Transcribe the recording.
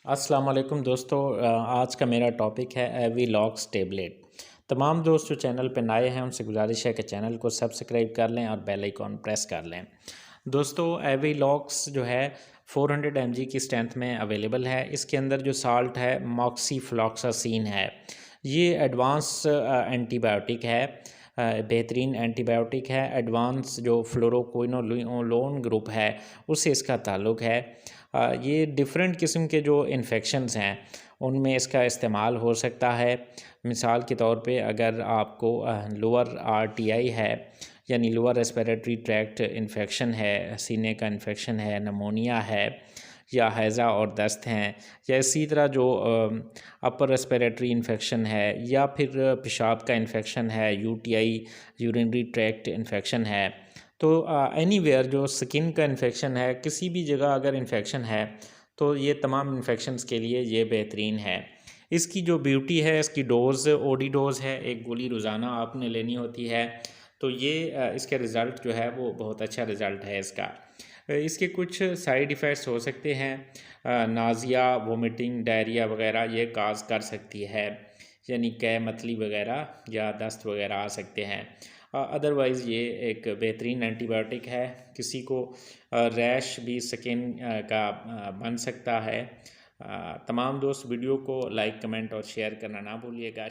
अस्सलाम वालेकुम दोस्तों। आज का मेरा टॉपिक है एवीलॉक्स टेबलेट। तमाम दोस्त जो चैनल पर नए हैं उनसे गुजारिश है कि चैनल को सब्सक्राइब कर लें और बेल आइकॉन प्रेस कर लें। दोस्तों एवीलॉक्स जो है 400 mg की स्ट्रेंथ में अवेलेबल है। इसके अंदर जो साल्ट है मॉक्सीफ्लॉक्सासिन है। ये एडवांस एंटीबायोटिक है, बेहतरीन एंटीबायोटिक है। एडवांस जो फ्लोरोक्विनोलोन ग्रुप है उससे इसका ताल्लुक़ है। ये डिफरेंट किस्म के जो इन्फेक्शंस हैं उनमें इसका इस्तेमाल हो सकता है। मिसाल के तौर पे अगर आपको लोअर आरटीआई है यानी लोअर रेस्पिरेटरी ट्रैक्ट इन्फेक्शन है, सीने का इन्फेक्शन है, नमोनिया है या हैज़ा और दस्त हैं, या इसी तरह जो अपर रेस्पिरेटरी इन्फेक्शन है या फिर पेशाब का इन्फेक्शन है, यूटीआई यूरिनरी ट्रैक्ट इन्फेक्शन है, तो एनीवेयर जो स्किन का इन्फेक्शन है, किसी भी जगह अगर इन्फेक्शन है तो ये तमाम इन्फेक्शंस के लिए ये बेहतरीन है। इसकी जो ब्यूटी है, इसकी डोज़ ओडी डोज़ है, एक गोली रोज़ाना आपने लेनी होती है। तो ये इसके रिज़ल्ट जो है वो बहुत अच्छा रिज़ल्ट है इसका। इसके कुछ साइड इफ़ेक्ट्स हो सकते हैं, नाज़िया, वोमिटिंग, डायरिया वगैरह ये काज़ कर सकती है, यानी कै मतली वगैरह या दस्त वगैरह आ सकते हैं। अदरवाइज़ ये एक बेहतरीन एंटीबायोटिक है। किसी को रैश भी स्किन का बन सकता है। तमाम दोस्त वीडियो को लाइक, कमेंट और शेयर करना ना भूलिएगा।